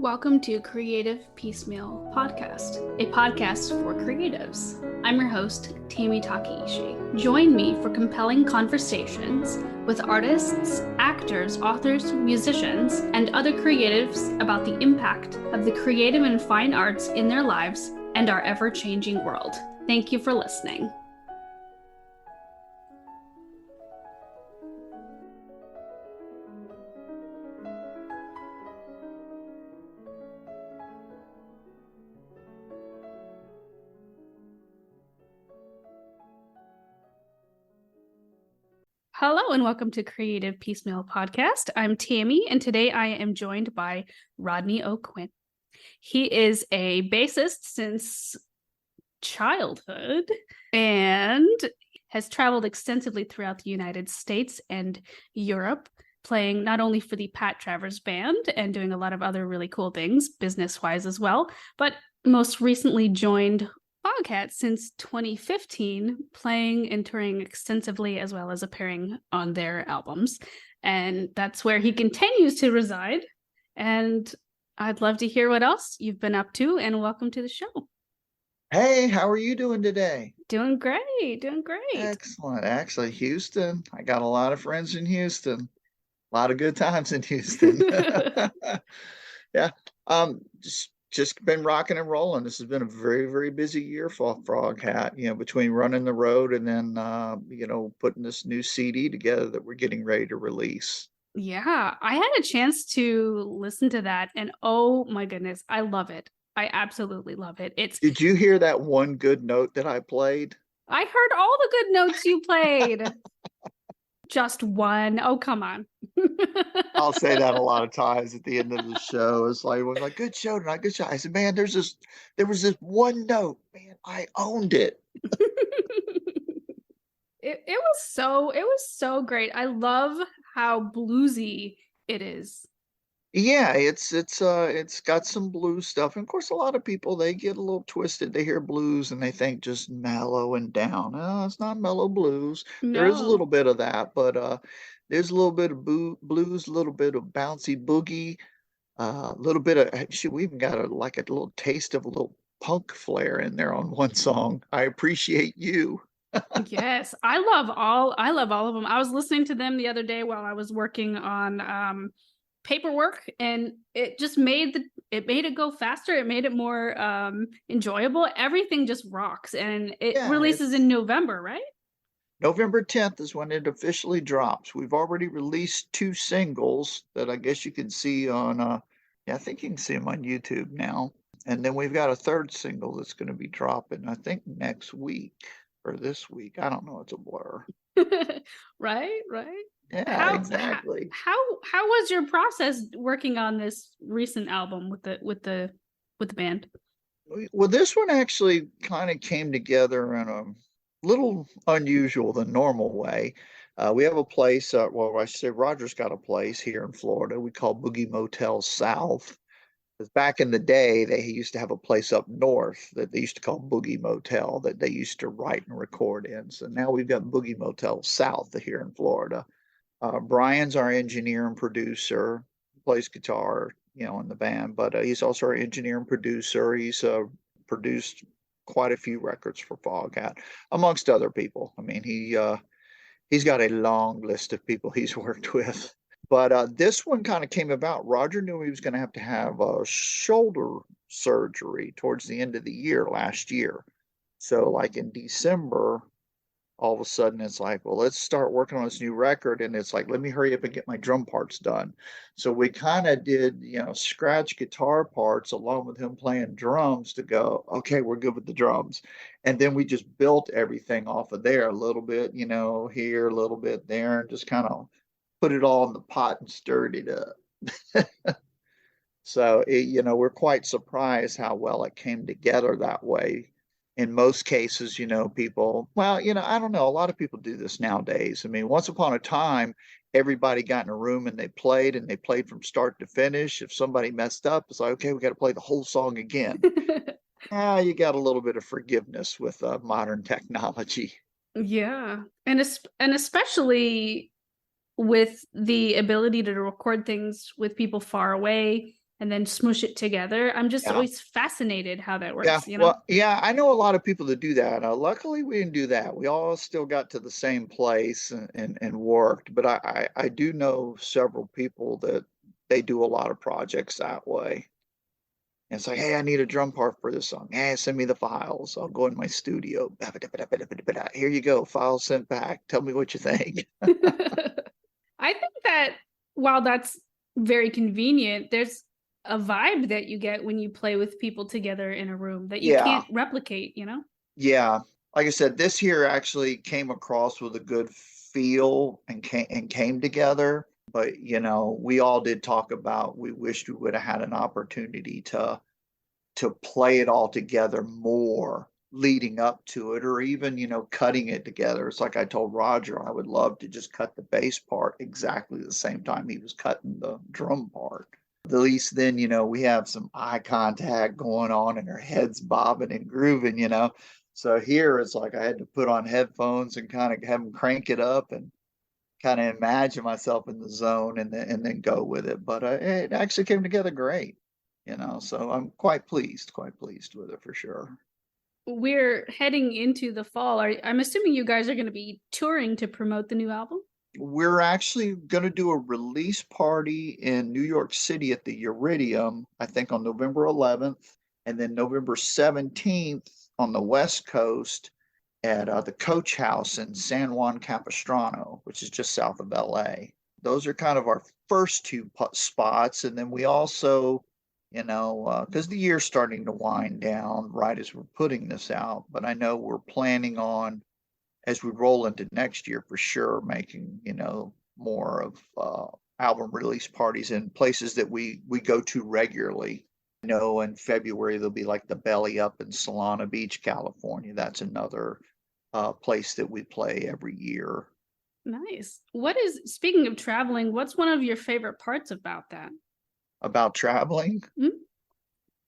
Welcome to Creative Piecemeal Podcast, a podcast for creatives. I'm your host, Tammy Takeishi. Join me for compelling conversations with artists, actors, authors, musicians, and other creatives about the impact of the creative and fine arts in their lives and our ever-changing world. Thank you for listening. Hello and welcome to Creative Piecemeal Podcast. I'm Tammy, and today I am joined by Rodney O'Quinn. He is a bassist since childhood and has traveled extensively throughout the United States and Europe, playing not only for the Pat Travers Band and doing a lot of other really cool things, business-wise as well, but most recently joined Foghat since 2015, playing and touring extensively as well as appearing on their albums. And that's where he continues to reside. And I'd love to hear what else you've been up to, and welcome to the show. Hey, how are you doing today? Doing great. Excellent. Actually, Houston, I got a lot of friends in Houston. A lot of good times in Houston. Yeah. Just been rocking and rolling. This has been a very, very busy year for Foghat, between running the road and then, putting this new CD together that we're getting ready to release. Yeah, I had a chance to listen to that, and oh my goodness, I love it. I absolutely love it. Did you hear that one good note that I played? I heard all the good notes you played. Just one. Oh, come on. I'll say that a lot of times at the end of the show. It's like, we're like, good show tonight, good show. I said, man, there was this one note, man, I owned it. It was so great. I love how bluesy it is. Yeah, it's got some blues stuff. And of course, a lot of people, they get a little twisted. They hear blues and they think just mellow and down. No, it's not mellow blues. There is a little bit of that, but there's a little bit of blues, a little bit of bouncy boogie, a little bit of actually, we even got a little taste of a little punk flair in there on one song. I Appreciate You. Yes, I love all of them. I was listening to them the other day while I was working on paperwork, and it just made it go faster. It made it more enjoyable. Everything just rocks, and it releases in November, right? November 10th is when it officially drops. We've already released 2 singles that I guess you can see on I think you can see them on YouTube now. And then we've got a 3rd single that's going to be dropping, I think, next week or this week. I don't know, it's a blur. Right. Yeah, exactly. How was your process working on this recent album with the band? Well, this one actually kind of came together in a little unusual than normal way. We have a place, well, I should say Roger's got a place here in Florida we call Boogie Motel South. Because back in the day, they used to have a place up north that they used to call Boogie Motel that they used to write and record in. So now we've got Boogie Motel South here in Florida. Brian's our engineer and producer, plays guitar, in the band, but he's also our engineer and producer. He's produced quite a few records for Foghat, amongst other people. I mean, he's got a long list of people he's worked with. But this one kind of came about. Roger knew he was going to have a shoulder surgery towards the end of the year last year. So like in December, all of a sudden it's like, well, let's start working on this new record. And it's like, let me hurry up and get my drum parts done. So we kind of did, scratch guitar parts along with him playing drums to go, okay, we're good with the drums. And then we just built everything off of there a little bit, here, a little bit there, and just kind of put it all in the pot and stirred it up. So, we're quite surprised how well it came together that way. In most cases, people, well, I don't know. A lot of people do this nowadays. I mean, once upon a time, everybody got in a room and they played from start to finish. If somebody messed up, it's like, okay, we got to play the whole song again. Now you got a little bit of forgiveness with modern technology. Yeah. And especially with the ability to record things with people far away and then smush it together. I'm just Yeah. always fascinated how that Yeah, works, you know? well, yeah, I know a lot of people that do that. Luckily, we didn't do that. We all still got to the same place and worked. But I do know several people that they do a lot of projects that way. And it's like, hey, I need a drum part for this song. Hey, send me the files. I'll go in my studio. Here you go. Files sent back. Tell me what you think. I think that while that's very convenient, there's a vibe that you get when you play with people together in a room that you Yeah, can't replicate, you know? yeah. Like I said, this here actually came across with a good feel and came together. But we all did talk about we wished we would have had an opportunity to play it all together more leading up to it, or even cutting it together. It's like I told Roger I would love to just cut the bass part exactly the same time he was cutting the drum part. At least then we have some eye contact going on and our heads bobbing and grooving. So here it's like I had to put on headphones and kind of have them crank it up and kind of imagine myself in the zone and then go with it. But it actually came together great. So I'm quite pleased with it for sure. We're heading into the fall. I'm assuming you guys are going to be touring to promote the new album. We're actually going to do a release party in New York City at the Iridium, I think on November 11th, and then November 17th on the West Coast at the Coach House in San Juan Capistrano, which is just south of LA. Those are kind of our first two spots. And then we also, because the year's starting to wind down right as we're putting this out, but I know we're planning on, as we roll into next year for sure, making, more of album release parties in places that we go to regularly. In February, there'll be like the Belly Up in Solana Beach, California. That's another place that we play every year. Nice. Speaking of traveling, what's one of your favorite parts about that? About traveling? Hmm?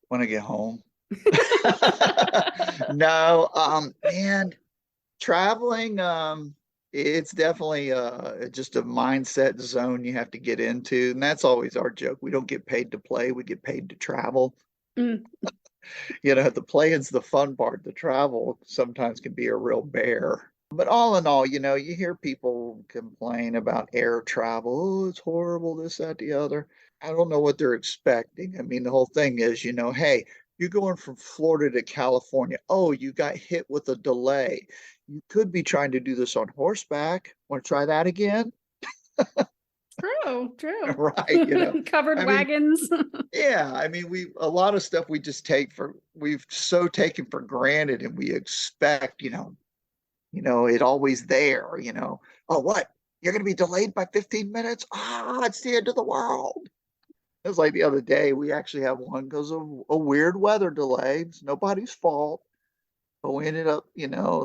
When I get home. No, man, traveling, it's definitely just a mindset zone you have to get into. And that's always our joke. We don't get paid to play, we get paid to travel. Mm. The playing's the fun part. The travel sometimes can be a real bear. But all in all, you hear people complain about air travel. Oh, it's horrible, this, that, the other. I don't know what they're expecting. I mean, the whole thing is, hey, you're going from Florida to California. Oh, you got hit with a delay. You could be trying to do this on horseback. Want to try that again? True. Right. Covered I mean, wagons. yeah, I mean, a lot of stuff we just we've so taken for granted, and we expect, it always there. Oh, what? You're going to be delayed by 15 minutes? Ah, it's the end of the world. It was like the other day, we actually had one because of a weird weather delay. It's nobody's fault. But we ended up,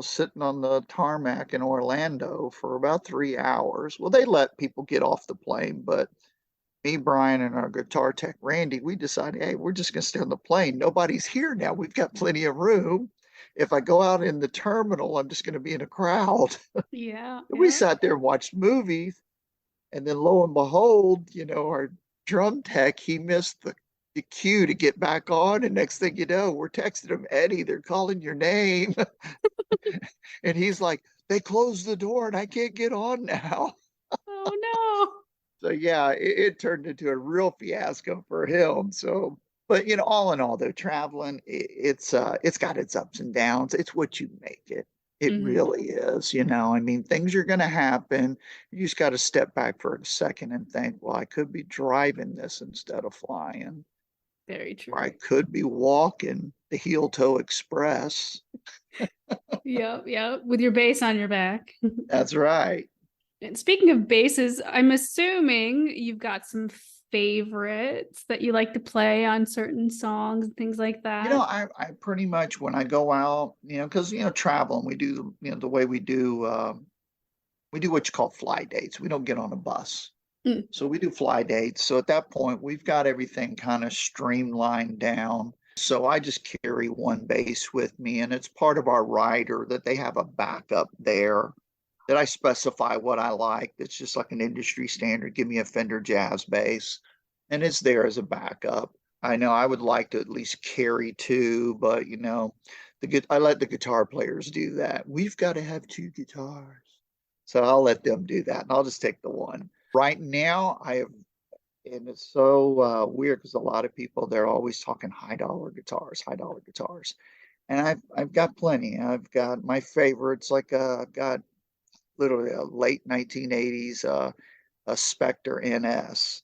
sitting on the tarmac in Orlando for about 3 hours. Well, they let people get off the plane, but me, Brian, and our guitar tech, Randy, we decided, hey, we're just going to stay on the plane. Nobody's here now. We've got plenty of room. If I go out in the terminal, I'm just going to be in a crowd. Yeah. We sat there and watched movies. And then lo and behold, our drum tech, he missed the cue to get back on. And next thing you know, we're texting him, Eddie, they're calling your name. And he's like, they closed the door and I can't get on now. Oh no. So yeah, it turned into a real fiasco for him. So, but all in all, though, traveling, it's got its ups and downs. It's what you make it. It really is. I mean, things are going to happen. You just got to step back for a second and think, well, I could be driving this instead of flying. Very true. Or I could be walking the heel toe express. Yeah. With your bass on your back. That's right. And speaking of basses, I'm assuming you've got some favorites that you like to play on certain songs and things like that. I pretty much, when I go out, because traveling, we do the way we do what you call fly dates. We don't get on a bus. So we do fly dates. So at that point, we've got everything kind of streamlined down. So I just carry one bass with me, and it's part of our rider that they have a backup there that I specify what I like. It's just like an industry standard. Give me a Fender Jazz bass, and it's there as a backup. I know I would like to at least carry two, but I let the guitar players do that. We've got to have two guitars. So I'll let them do that and I'll just take the one. Right now, and it's so weird because a lot of people, they're always talking high dollar guitars, high dollar guitars. And I've got plenty. I've got my favorites, like I've got literally a late 1980s a Spectre NS,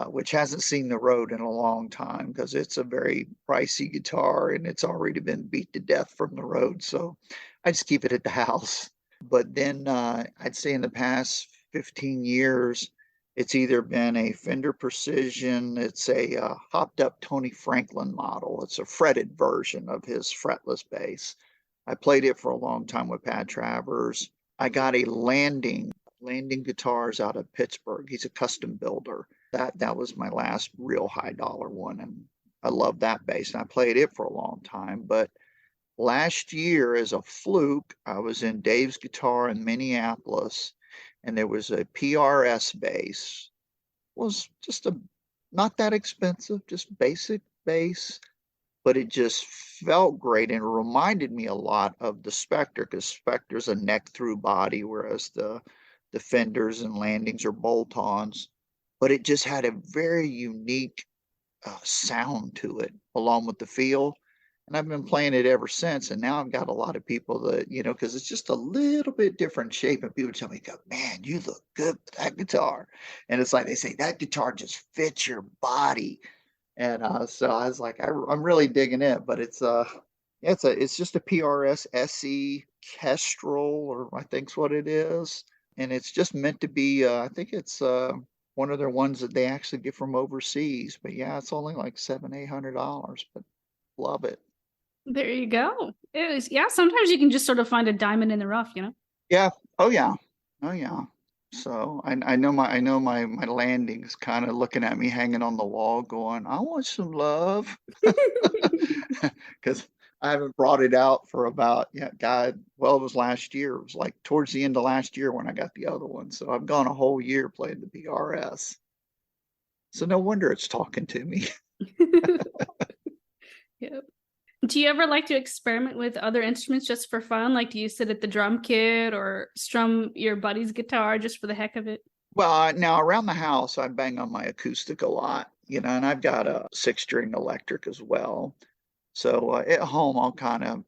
which hasn't seen the road in a long time because it's a very pricey guitar and it's already been beat to death from the road. So I just keep it at the house. But then I'd say in the past 15 years, it's either been a Fender Precision, it's a hopped up Tony Franklin model. It's a fretted version of his fretless bass. I played it for a long time with Pat Travers. I got a landing guitars out of Pittsburgh. He's a custom builder. That was my last real high dollar one, and I love that bass. And I played it for a long time. But last year, as a fluke, I was in Dave's Guitar in Minneapolis, and there was a PRS bass. It was just not that expensive, just basic bass, but it just felt great and it reminded me a lot of the Spectre because Spectre's a neck through body, whereas the Fenders and landings are bolt-ons. But it just had a very unique sound to it, along with the feel. And I've been playing it ever since. And now I've got a lot of people that, because it's just a little bit different shape. And people tell me, go, man, you look good with that guitar. And it's like they say, that guitar just fits your body. And so I was like, I'm really digging it. But it's just a PRS SE Kestrel, or I think's what it is. And it's just meant to be, I think it's one of their ones that they actually get from overseas. But yeah, it's only like $700-800, but love it. There you go. It is, yeah, sometimes you can just sort of find a diamond in the rough, Yeah. Oh yeah. Oh yeah. So I know my landing's kind of looking at me hanging on the wall going, I want some love. Because I haven't brought it out for about, it was last year. It was like towards the end of last year when I got the other one. So I've gone a whole year playing the PRS. So no wonder it's talking to me. Yep. Do you ever like to experiment with other instruments just for fun? Like, do you sit at the drum kit or strum your buddy's guitar just for the heck of it? Well, now around the house, I bang on my acoustic a lot, and I've got a 6-string electric as well. So at home, I'll kind of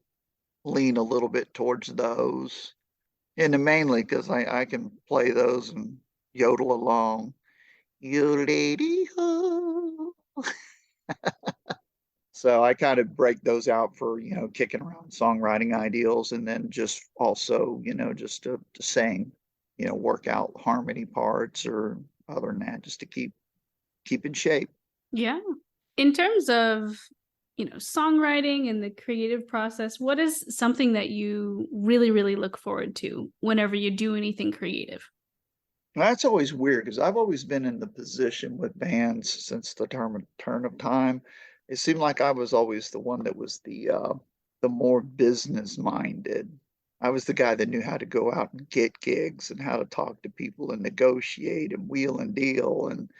lean a little bit towards those, and mainly because I can play those and yodel along. Yodelady-ho. So I kind of break those out for, kicking around songwriting ideals, and then just also, just to sing, work out harmony parts, or other than that, just to keep in shape. Yeah. In terms of, songwriting and the creative process, what is something that you really, really look forward to whenever you do anything creative? That's always weird because I've always been in the position with bands since the turn of time. It seemed like I was always the one that was the more business minded. I was the guy that knew how to go out and get gigs and how to talk to people and negotiate and wheel and deal and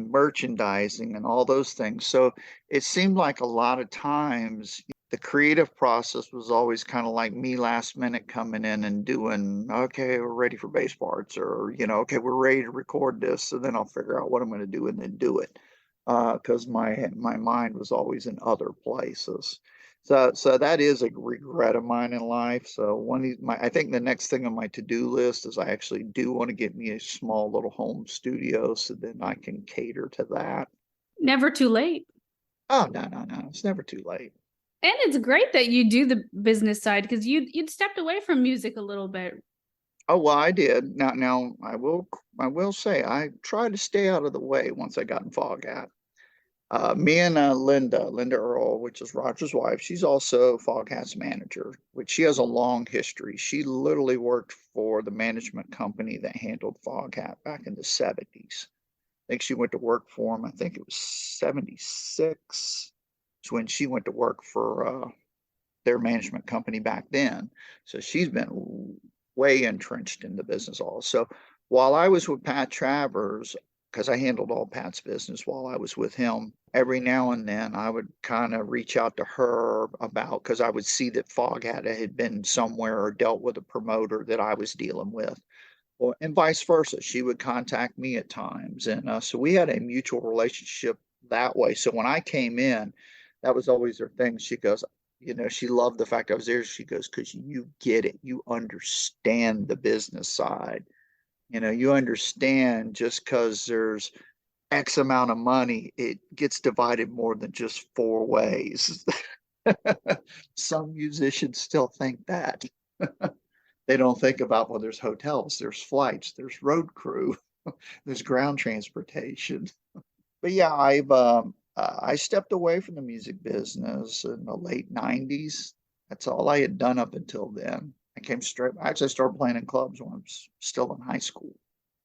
merchandising and all those things. So it seemed like a lot of times the creative process was always kind of like me last minute coming in and doing, okay, we're ready for bass parts, or, okay, we're ready to record this. So then I'll figure out what I'm going to do and then do it. Because my mind was always in other places. So that is a regret of mine in life. So I think the next thing on my to-do list is I actually do want to get me a small little home studio so then I can cater to that. Never too late. Oh, no. It's never too late. And it's great that you do the business side because you'd stepped away from music a little bit. Oh, well, I did. Now I will say I tried to stay out of the way once I got in Foghat. Me and Linda Earl, which is Roger's wife, she's also Foghat's manager, which she has a long history. She literally worked for the management company that handled Foghat back in the 70s. I think she went to work for them. I think it was 76 is when she went to work for their management company back then. So she's been way entrenched in the business also. While I was with Pat Travers, because I handled all Pat's business while I was with him. Every now and then I would kind of reach out to her about, because I would see that Foghat had been somewhere or dealt with a promoter that I was dealing with, or, and vice versa. She would contact me at times. And so we had a mutual relationship that way. So when I came in, that was always her thing. She goes, she loved the fact I was there. She goes, because you get it. You understand the business side. You understand just because there's X amount of money, it gets divided more than just four ways. Some musicians still think that. They don't think about, well, there's hotels, there's flights, there's road crew, there's ground transportation. But yeah, I stepped away from the music business in the late '90s. That's all I had done up until then. I actually started playing in clubs when I was still in high school.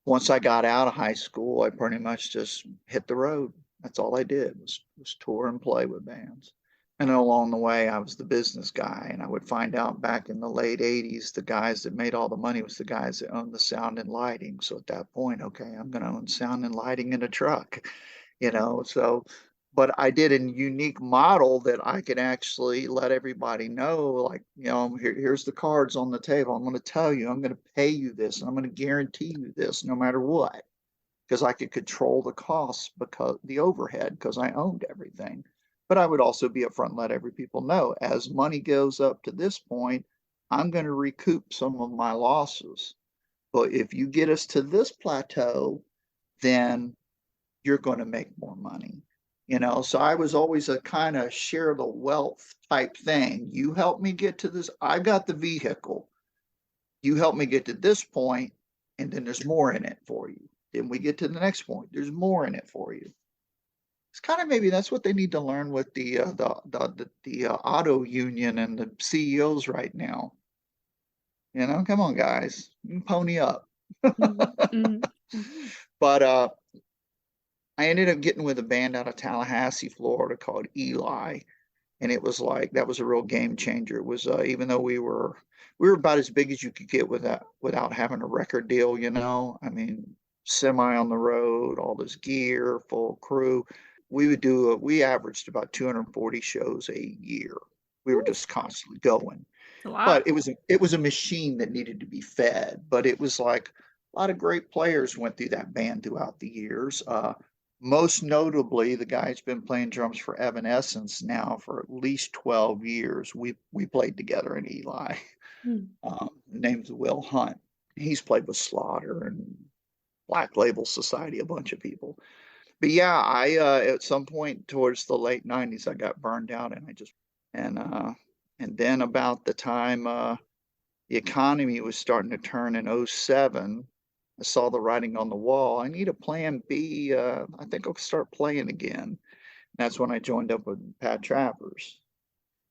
Once I got out of high school, I pretty much just hit the road. That's all I did was tour and play with bands. And along the way, I was the business guy, and I would find out back in the late '80s, the guys that made all the money was the guys that owned the sound and lighting. So at that point, okay, I'm going to own sound and lighting in a truck, So, but I did a unique model that I could actually let everybody know, like, here's the cards on the table. I'm going to tell you, I'm going to pay you this, and I'm going to guarantee you this no matter what, because I could control the costs, because the overhead, because I owned everything. But I would also be upfront and let every people know, as money goes up to this point, I'm going to recoup some of my losses. But if you get us to this plateau, then you're going to make more money. So I was always a kind of share the wealth type thing. You help me get to this. I got the vehicle. You help me get to this point, and then there's more in it for you. Then we get to the next point. There's more in it for you. It's kind of, maybe that's what they need to learn with the auto union and the CEOs right now. Come on, guys, you can pony up. But I ended up getting with a band out of Tallahassee, Florida called Eli, and it was like, that was a real game changer. It was even though we were about as big as you could get without having a record deal. I mean, semi on the road, all this gear, full crew. We averaged about 240 shows a year. We were just constantly going. But it was a machine that needed to be fed. But it was like a lot of great players went through that band throughout the years. Most notably, the guy's been playing drums for Evanescence now for at least 12 years. We played together in Eli. Name's Will Hunt. He's played with Slaughter and Black Label Society, a bunch of people. But yeah, I at some point towards the late '90s, I got burned out, and then about the time the economy was starting to turn in '07, I saw the writing on the wall. I need a plan B. I think I'll start playing again. That's when I joined up with Pat Travers.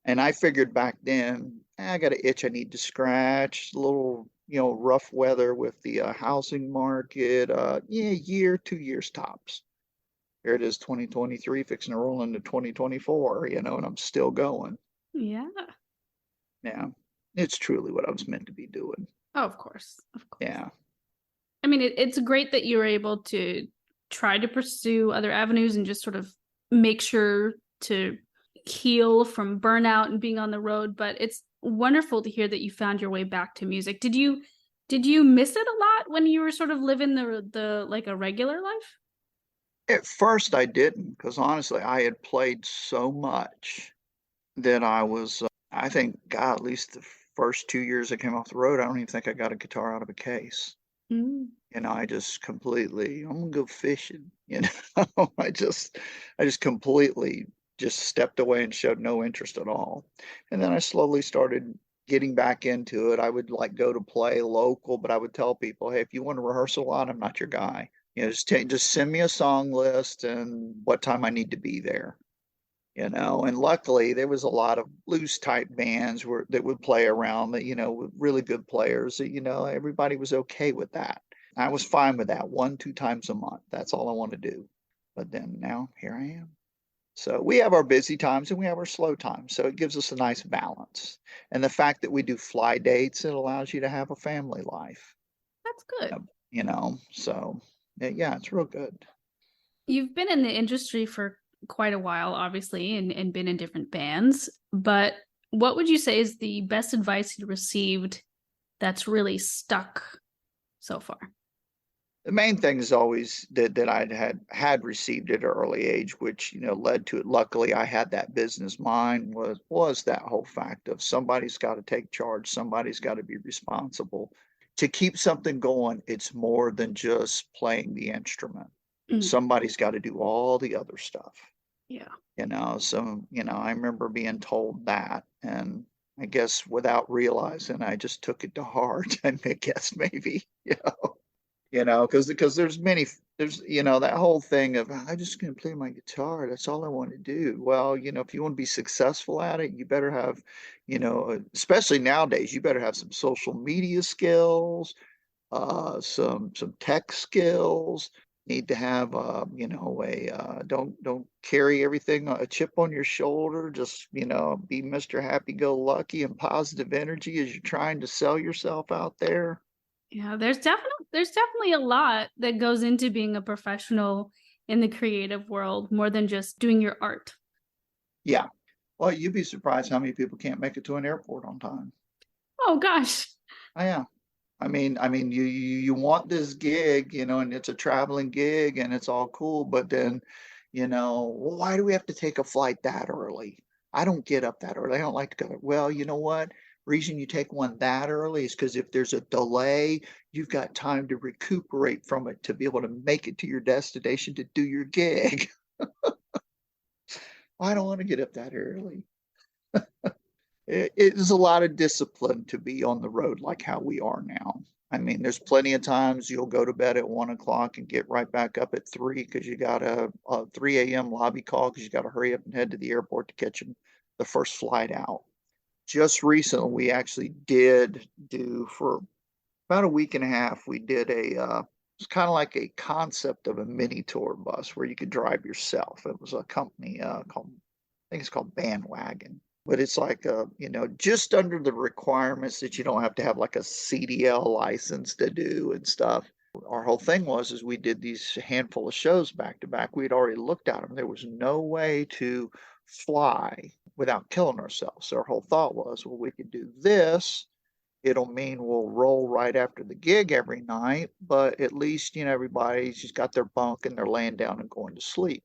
And I figured back then, I got an itch I need to scratch. A little, rough weather with the housing market. Yeah, year, 2 years tops. Here it is, 2023, fixing to roll into 2024, and I'm still going. Yeah. Yeah. It's truly what I was meant to be doing. Oh, of course. Yeah. I mean, it's great that you were able to try to pursue other avenues and just sort of make sure to heal from burnout and being on the road. But it's wonderful to hear that you found your way back to music. Did you miss it a lot when you were sort of living the like a regular life? At first I didn't, because honestly, I had played so much that I think, God, at least the first 2 years I came off the road, I don't even think I got a guitar out of a case. I just completely, I'm gonna go fishing, I just completely just stepped away and showed no interest at all. And then I slowly started getting back into it. I would like go to play local, but I would tell people, hey, if you want to rehearse a lot, I'm not your guy. Just send me a song list and what time I need to be there. And luckily there was a lot of blues type bands that would play around that, with really good players that, everybody was okay with that. I was fine with that 1-2 times a month. That's all I want to do. But then now here I am. So we have our busy times and we have our slow times. So it gives us a nice balance. And the fact that we do fly dates, it allows you to have a family life. That's good. So Yeah, it's real good. You've been in the industry for quite a while, obviously, and been in different bands. But what would you say is the best advice you received that's really stuck so far? The main thing is always that I had received at an early age, which led to it. Luckily, I had that business mind, was that whole fact of somebody's got to take charge, somebody's got to be responsible. To keep something going, it's more than just playing the instrument. Mm, Somebody's got to do all the other stuff. yeah. So I remember being told that, and I guess without realizing, I just took it to heart. I guess maybe, because there's that whole thing of I just gonna play my guitar, that's all I want to do. Well, if you want to be successful at it, you better have, especially nowadays, you better have some social media skills, some tech skills. Need to have don't carry everything a chip on your shoulder. Just be Mr. Happy Go Lucky and positive energy as you're trying to sell yourself out there. Yeah, there's definitely a lot that goes into being a professional in the creative world, more than just doing your art. Yeah. Well, you'd be surprised how many people can't make it to an airport on time. Oh gosh. Oh, yeah. I mean, you want this gig, and it's a traveling gig and it's all cool, but then, well, why do we have to take a flight that early? I don't get up that early. I don't like to go. Well, you know what? Reason you take one that early is because if there's a delay, you've got time to recuperate from it to be able to make it to your destination to do your gig. I don't want to get up that early. It is a lot of discipline to be on the road like how we are now. I mean, there's plenty of times you'll go to bed at 1 o'clock and get right back up at 3 because you got a 3 a.m. lobby call because you got to hurry up and head to the airport to catch the first flight out. Just recently, we actually did do for about a week and a half, we did it's kind of like a concept of a mini tour bus where you could drive yourself. It was a company called, I think it's called Bandwagon, but it's like just under the requirements that you don't have to have like a CDL license to do and stuff. Our whole thing was is we did these handful of shows back to back. We had already looked at them. There was no way to fly without killing ourselves. So our whole thought was, well, we could do this. It'll mean we'll roll right after the gig every night, but at least everybody's just got their bunk and they're laying down and going to sleep.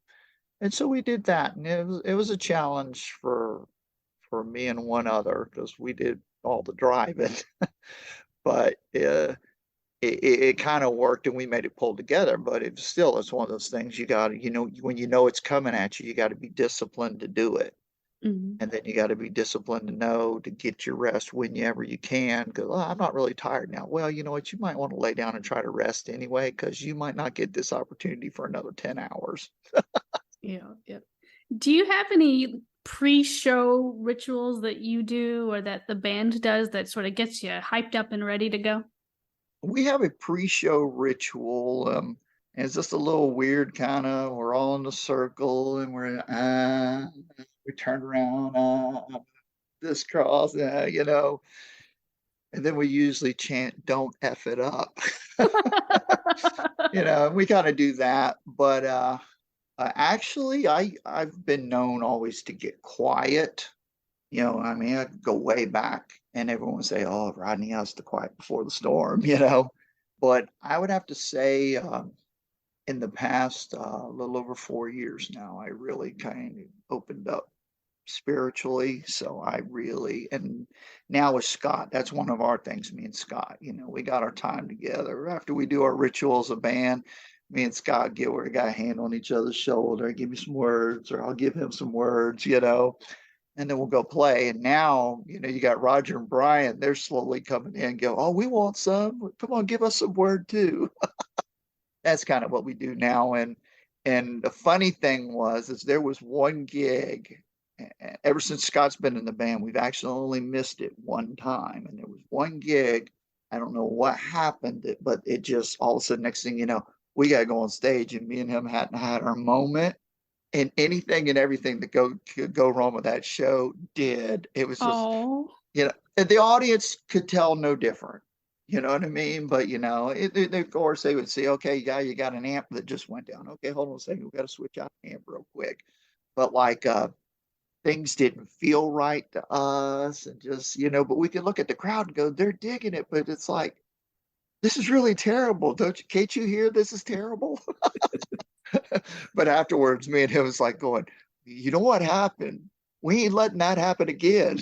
And so we did that, and it was a challenge for me and one other because we did all the driving, but it kind of worked and we made it pull together. But it's one of those things you got to, when it's coming at you, you got to be disciplined to do it. Mhm. And then you got to be disciplined to know to get your rest whenever you can. Because I'm not really tired now. Well, you know what? You might want to lay down and try to rest anyway, because you might not get this opportunity for another 10 hours. Yeah, yeah. Do you have any pre-show rituals that you do or that the band does that sort of gets you hyped up and ready to go? We have a pre-show ritual. And it's just a little weird kind of, we're all in a circle and we turn around, this cross, and then we usually chant, don't F it up. We kind of do that. But actually, I've been known always to get quiet. I mean, I go way back and everyone would say, oh, Rodney, I was the quiet before the storm, But I would have to say, in the past, a little over 4 years now, I really kind of opened up spiritually. So and now with Scott, that's one of our things, me and Scott, we got our time together. After we do our ritual as a band, me and Scott we got a hand on each other's shoulder, give me some words, or I'll give him some words, and then we'll go play. And now, you got Roger and Brian, they're slowly coming in and go, oh, we want some. Come on, give us some word too. That's kind of what we do now. And the funny thing is there was one gig, ever since Scott's been in the band, we've actually only missed it one time. And there was one gig, I don't know what happened, but it just all of a sudden, next thing you know, we got to go on stage, and me and him hadn't had our moment. And anything and everything that could go wrong with that show did. It was just, Oh, and the audience could tell no different. You know what I mean? But of course they would say, okay, yeah, you got an amp that just went down. Okay, hold on a second, we got to switch out the amp real quick. But like things didn't feel right to us, and just but we could look at the crowd and go, they're digging it, but it's like, this is really terrible. Can't you hear this is terrible? But afterwards, me and him was like going, you know what happened? We ain't letting that happen again.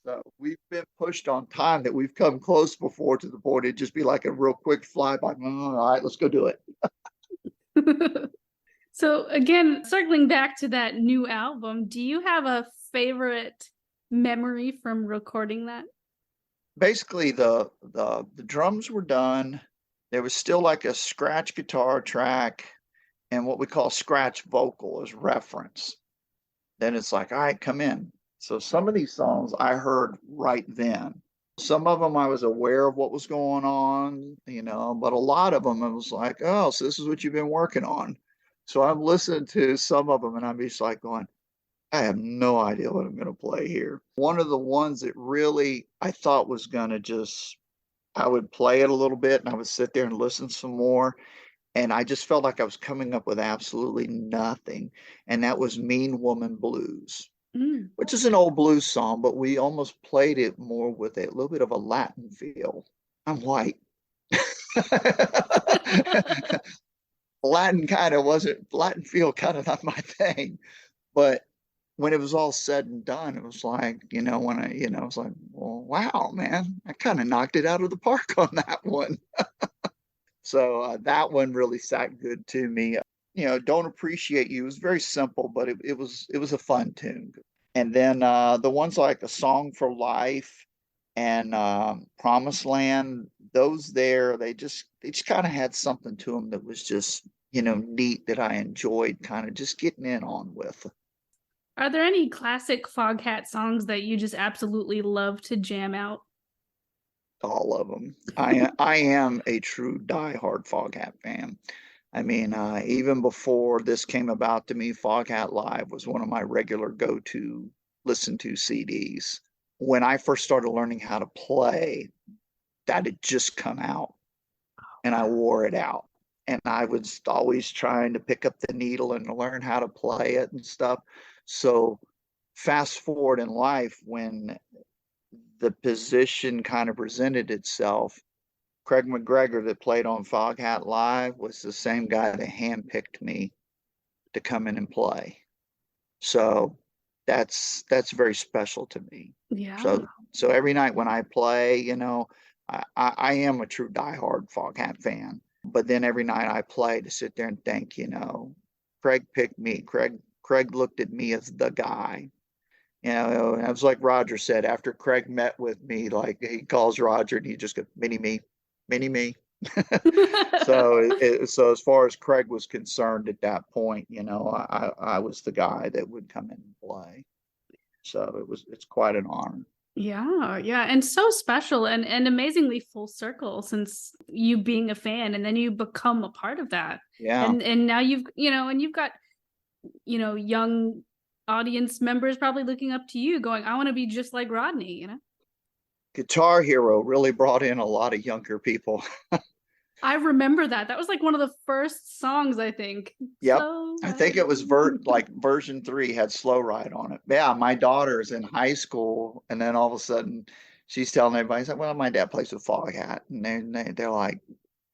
So we've been pushed on time that we've come close before to the point it'd just be like a real quick flyby. All right, let's go do it. So again, circling back to that new album, do you have a favorite memory from recording that? Basically, the drums were done. There was still like a scratch guitar track and what we call scratch vocal as reference. Then it's like, all right, come in. So some of these songs I heard right then. Some of them I was aware of what was going on, but a lot of them I was like, oh, so this is what you've been working on. So I'm listening to some of them and I'm just like going, I have no idea what I'm going to play here. One of the ones that really I thought was going to I would play it a little bit and I would sit there and listen some more. And I just felt like I was coming up with absolutely nothing. And that was Mean Woman Blues, which is an old blues song, but we almost played it more with a little bit of a Latin feel. I'm white. Latin feel kind of not my thing. But when it was all said and done, it was like, when I was like, well, wow, man, I kind of knocked it out of the park on that one. So that one really sat good to me. Don't appreciate you. It was very simple, but it was a fun tune. And then the ones like A Song for Life and Promised Land, those they just kind of had something to them that was just neat, that I enjoyed kind of just getting in on with. Are there any classic Foghat songs that you just absolutely love to jam out? All of them. I am a true diehard Foghat fan. I mean, even before this came about to me, Foghat Live was one of my regular go-to listen to CDs. When I first started learning how to play, that had just come out and I wore it out. And I was always trying to pick up the needle and learn how to play it and stuff. So fast forward in life, when the position kind of presented itself, Craig McGregor that played on Foghat Live was the same guy that handpicked me to come in and play. So that's very special to me. Yeah. So every night when I play, I am a true diehard Foghat fan. But then every night I play to sit there and think, Craig picked me. Craig looked at me as the guy. It was like Roger said, after Craig met with me, like he calls Roger and he just goes, mini me. So as far as Craig was concerned at that point, I was the guy that would come in and play. So it's quite an honor. Yeah. And so special and amazingly full circle, since you being a fan and then you become a part of that. Yeah. And now you've got, young audience members probably looking up to you going, I want to be just like Rodney, Guitar Hero really brought in a lot of younger people. I remember that. That was like one of the first songs, I think. Yep. I think it was version 3 had Slow Ride on it. Yeah, my daughter's in high school, and then all of a sudden she's telling everybody, she's like, well, my dad plays with Foghat. And they're like,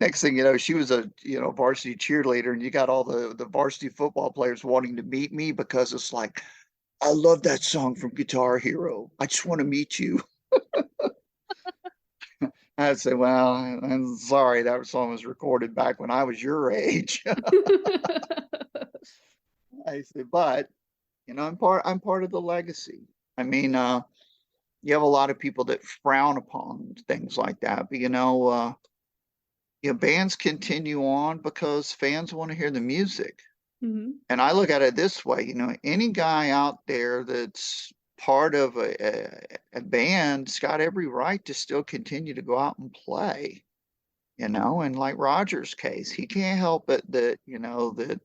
next thing you know, she was a varsity cheerleader, and you got all the varsity football players wanting to meet me because it's like, I love that song from Guitar Hero. I just want to meet you. I'd say, well, I'm sorry, that song was recorded back when I was your age. I say, but I'm part of the legacy. I mean, you have a lot of people that frown upon things like that, but bands continue on because fans want to hear the music. Mm-hmm. And I look at it this way, any guy out there that's part of a band's got every right to still continue to go out and play, and like Roger's case, he can't help it that, that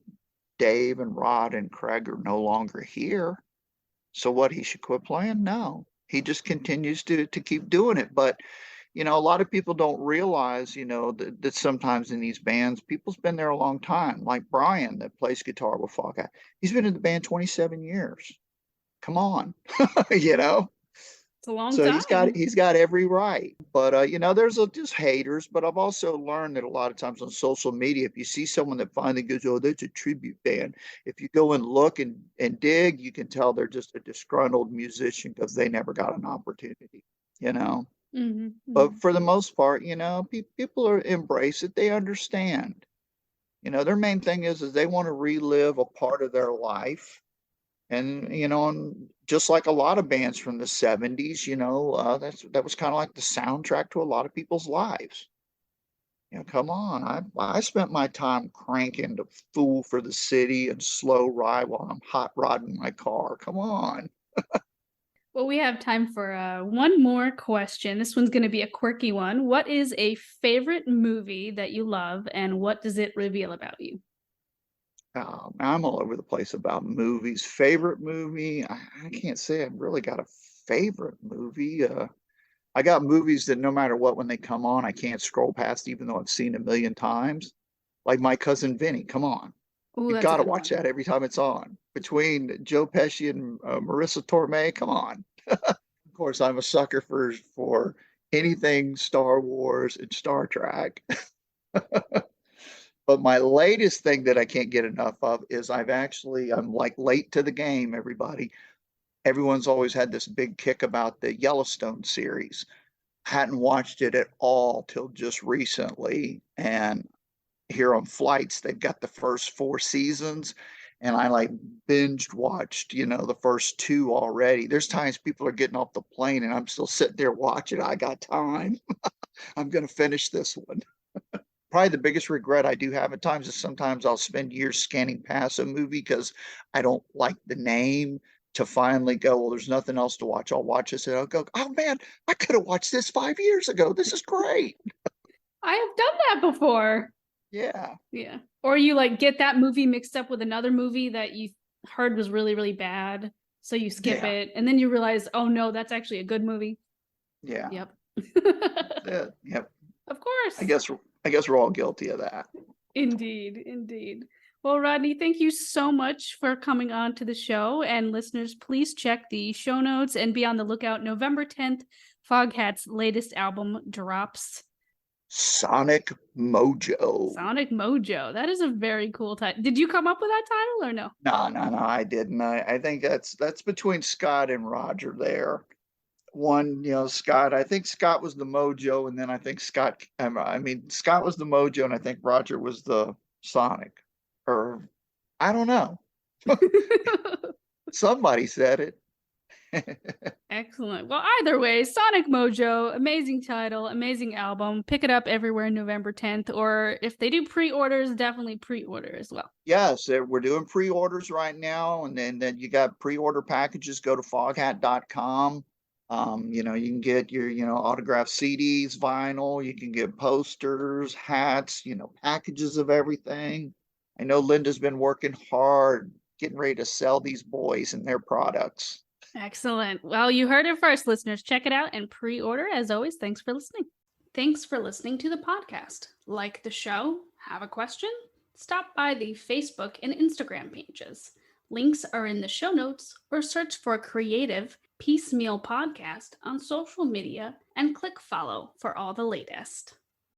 Dave and Rod and Craig are no longer here. So what, he should quit playing? No, he just continues to keep doing it. But a lot of people don't realize, that sometimes in these bands, people's been there a long time. Like Brian, that plays guitar with Foghat. He's been in the band 27 years. Come on, you know. It's a long So time. he's got every right. But there's just haters. But I've also learned that a lot of times on social media, if you see someone that finally goes, "Oh, that's a tribute band," if you go and look and dig, you can tell they're just a disgruntled musician because they never got an opportunity. You know. But for the most part, people are embrace it. They understand. Their main thing is they want to relive a part of their life. And and just like a lot of bands from the 70s, that was kind of like the soundtrack to a lot of people's lives. Come on. I spent my time cranking to Fool for the City and Slow Ride while I'm hot rodding my car. Come on. Well, we have time for one more question. This one's going to be a quirky one. What is a favorite movie that you love, and what does it reveal about you? I'm all over the place about movies. Favorite movie? I can't say I've really got a favorite movie. I got movies that no matter what, when they come on, I can't scroll past, even though I've seen a million times. Like My Cousin Vinny. Come on. Ooh, You've that's a got to good watch one. that every time it's on. Between Joe Pesci and Marissa Tomei, come on. Of course, I'm a sucker for anything Star Wars and Star Trek. But my latest thing that I can't get enough of is I'm like late to the game, everybody. Everyone's always had this big kick about the Yellowstone series. Hadn't watched it at all till just recently. And here on Flights, they've got the first 4 seasons. And I like binged watched, the first 2 already. There's times people are getting off the plane and I'm still sitting there watching. I got time. I'm going to finish this one. Probably the biggest regret I do have at times is sometimes I'll spend years scanning past a movie because I don't like the name, to finally go, well, there's nothing else to watch. I'll watch this and I'll go, oh man, I could have watched this 5 years ago. This is great. I have done that before. Yeah. Yeah. Or you like get that movie mixed up with another movie that you heard was really, really bad. So you skip Yeah. it. And then you realize, oh no, that's actually a good movie. Yeah. Yep. Yep. Of course. I guess we're all guilty of that. Indeed. Indeed. Well, Rodney, thank you so much for coming on to the show. And listeners, please check the show notes and be on the lookout. November 10th, Foghat's latest album drops. SONIC MOJO. SONIC MOJO. That is a very cool title. Did you come up with that title or no? No, I didn't. I think that's between Scott and Roger there. One, Scott, I think Scott was the mojo, and then I think Scott was the mojo, and I think Roger was the Sonic. Or I don't know. Somebody said it. Excellent. Well, either way, SONIC MOJO, amazing title, amazing album. Pick it up everywhere November 10th, or if they do pre-orders, definitely pre-order as well. Yes, we're doing pre-orders right now, and then you got pre-order packages. Go to foghat.com. You can get your, autographed CDs, vinyl. You can get posters, hats, packages of everything. I know Linda's been working hard, getting ready to sell these boys and their products. Excellent. Well, you heard it first, listeners. Check it out and pre-order. As always, thanks for listening. Thanks for listening to the podcast. Like the show? Have a question? Stop by the Facebook and Instagram pages. Links are in the show notes, or search for Creative Piecemeal Podcast on social media and click follow for all the latest.